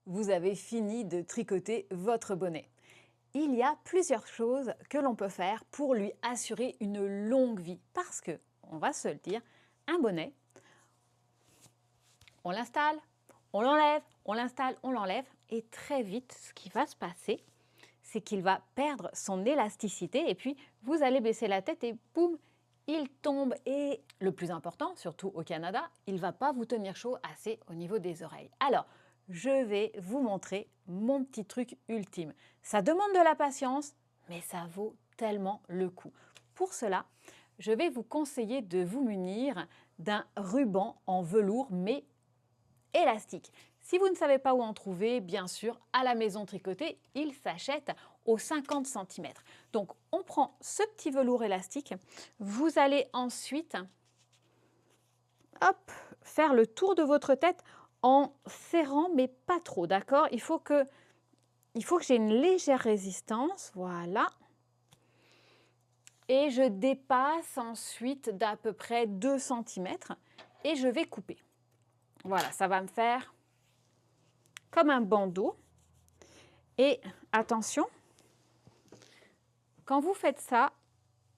vous avez fini de tricoter votre bonnet. Il y a plusieurs choses que l'on peut faire pour lui assurer une longue vie. Parce que, on va se le dire, un bonnet, on l'installe, on l'enlève, on l'installe, on l'enlève. Et très vite, ce qui va se passer, c'est qu'il va perdre son élasticité. Et puis, vous allez baisser la tête et boum, il tombe. Et le plus important, surtout au Canada, il ne va pas vous tenir chaud assez au niveau des oreilles. Alors, je vais vous montrer mon petit truc ultime. Ça demande de la patience, mais ça vaut tellement le coup. Pour cela, je vais vous conseiller de vous munir d'un ruban en velours, mais élastique. Si vous ne savez pas où en trouver, bien sûr, à la maison tricotée, il s'achète aux 50 cm. Donc, on prend ce petit velours élastique. Vous allez ensuite, hop, faire le tour de votre tête en serrant, mais pas trop, d'accord? Il faut que j'ai une légère résistance, voilà. Et je dépasse ensuite d'à peu près 2 cm et je vais couper. Voilà, ça va me faire comme un bandeau. Et attention, quand vous faites ça,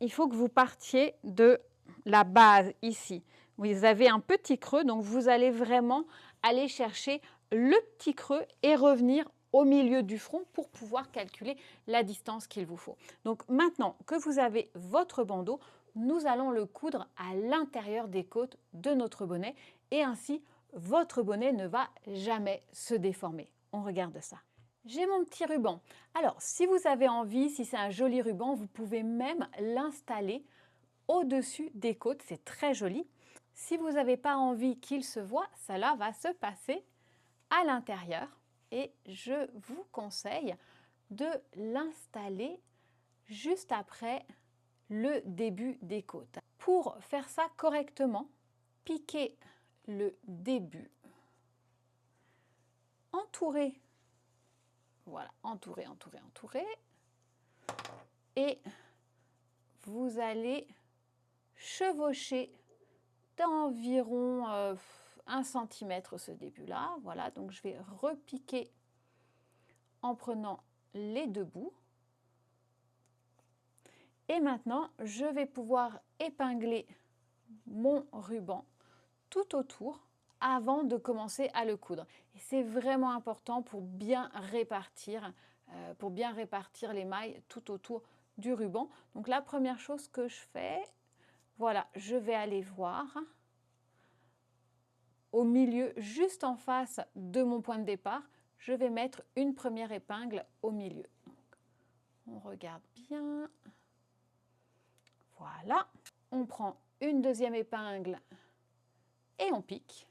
il faut que vous partiez de la base ici. Vous avez un petit creux, donc vous allez vraiment aller chercher le petit creux et revenir au milieu du front pour pouvoir calculer la distance qu'il vous faut. Donc maintenant que vous avez votre bandeau, nous allons le coudre à l'intérieur des côtes de notre bonnet et ainsi votre bonnet ne va jamais se déformer. On regarde ça. J'ai mon petit ruban. Alors, si vous avez envie, si c'est un joli ruban, vous pouvez même l'installer au-dessus des côtes. C'est très joli. Si vous n'avez pas envie qu'il se voit, cela va se passer à l'intérieur. Et je vous conseille de l'installer juste après le début des côtes. Pour faire ça correctement, piquez le début, entourez. Voilà, entourez, entourez, entourez. Et vous allez chevaucher d'environ 1 cm ce début-là. Voilà, donc je vais repiquer en prenant les deux bouts. Et maintenant, je vais pouvoir épingler mon ruban tout autour avant de commencer à le coudre. Et c'est vraiment important pour bien répartir les mailles tout autour du ruban. Donc la première chose que je fais, voilà, je vais aller voir au milieu, juste en face de mon point de départ, je vais mettre une première épingle au milieu. Donc, on regarde bien. Voilà. On prend une deuxième épingle et on pique.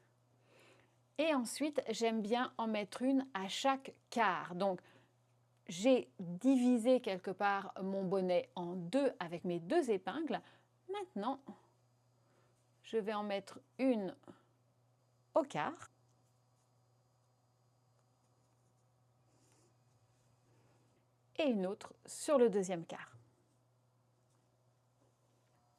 Et ensuite, j'aime bien en mettre une à chaque quart. Donc, j'ai divisé quelque part mon bonnet en deux avec mes deux épingles. Maintenant, je vais en mettre une au quart. Et une autre sur le deuxième quart.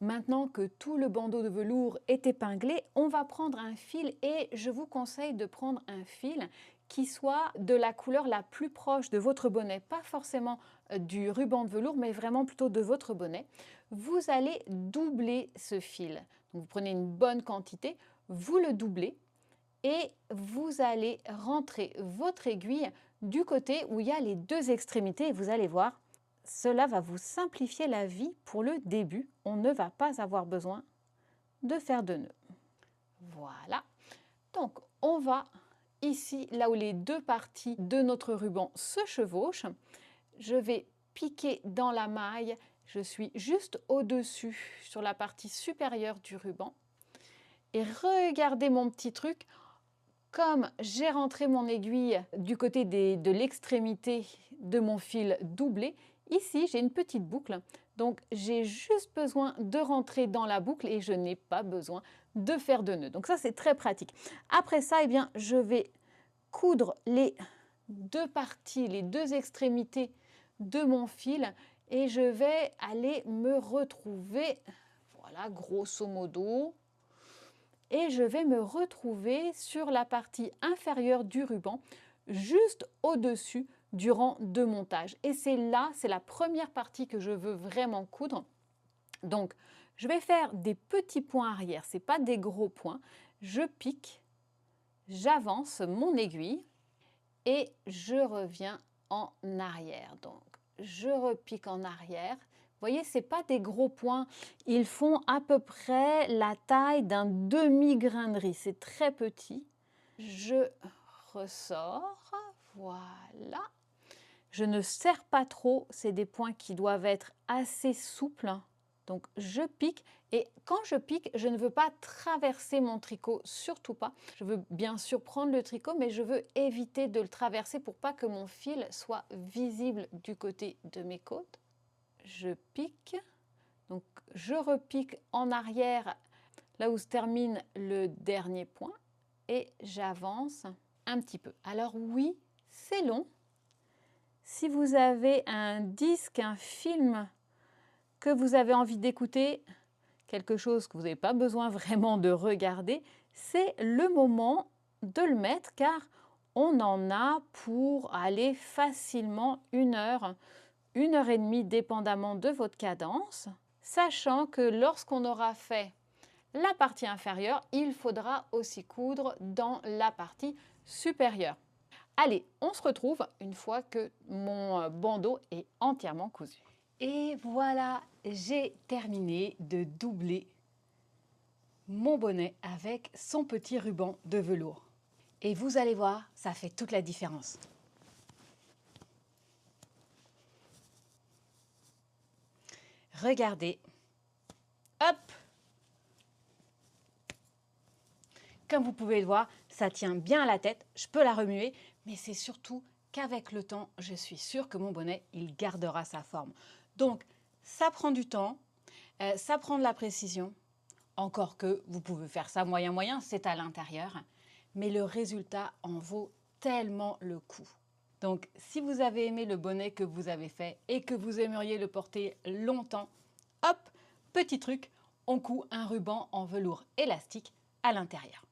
Maintenant que tout le bandeau de velours est épinglé, on va prendre un fil et je vous conseille de prendre un fil qui soit de la couleur la plus proche de votre bonnet, pas forcément du ruban de velours, mais vraiment plutôt de votre bonnet. Vous allez doubler ce fil. Donc vous prenez une bonne quantité, vous le doublez et vous allez rentrer votre aiguille du côté où il y a les deux extrémités et vous allez voir, cela va vous simplifier la vie pour le début. On ne va pas avoir besoin de faire de nœuds. Voilà. Donc, on va ici, là où les deux parties de notre ruban se chevauchent, je vais piquer dans la maille. Je suis juste au-dessus, sur la partie supérieure du ruban. Et regardez mon petit truc. Comme j'ai rentré mon aiguille du côté de l'extrémité de mon fil doublé, ici j'ai une petite boucle, donc j'ai juste besoin de rentrer dans la boucle et je n'ai pas besoin de faire de nœud. Donc ça c'est très pratique. Après ça, eh bien, je vais coudre les deux parties, les deux extrémités de mon fil et je vais aller me retrouver, voilà, grosso modo. Et je vais me retrouver sur la partie inférieure du ruban, juste au-dessus durant 2 montages. Et c'est la première partie que je veux vraiment coudre. Donc, je vais faire des petits points arrière, ce n'est pas des gros points. Je pique, j'avance mon aiguille et je reviens en arrière. Donc, je repique en arrière. Vous voyez, ce n'est pas des gros points. Ils font à peu près la taille d'un demi-grain de riz. C'est très petit. Je ressors. Voilà. Je ne serre pas trop. C'est des points qui doivent être assez souples. Donc, je pique et quand je pique, je ne veux pas traverser mon tricot, surtout pas. Je veux bien sûr prendre le tricot, mais je veux éviter de le traverser pour pas que mon fil soit visible du côté de mes côtes. Je pique, donc je repique en arrière, là où se termine le dernier point, et j'avance un petit peu. Alors oui, c'est long. Si vous avez un disque, un film, que vous avez envie d'écouter, quelque chose que vous n'avez pas besoin vraiment de regarder, c'est le moment de le mettre car on en a pour aller facilement 1 heure, 1 heure et demie dépendamment de votre cadence, sachant que lorsqu'on aura fait la partie inférieure, il faudra aussi coudre dans la partie supérieure. Allez, on se retrouve une fois que mon bandeau est entièrement cousu. Et voilà, j'ai terminé de doubler mon bonnet avec son petit ruban de velours. Et vous allez voir, ça fait toute la différence. Regardez. Hop! Comme vous pouvez le voir, ça tient bien à la tête. Je peux la remuer, mais c'est surtout qu'avec le temps, je suis sûre que mon bonnet, il gardera sa forme. Donc, ça prend du temps, ça prend de la précision. Encore que vous pouvez faire ça moyen, c'est à l'intérieur. Mais le résultat en vaut tellement le coup. Donc, si vous avez aimé le bonnet que vous avez fait et que vous aimeriez le porter longtemps, hop, petit truc, on coud un ruban en velours élastique à l'intérieur.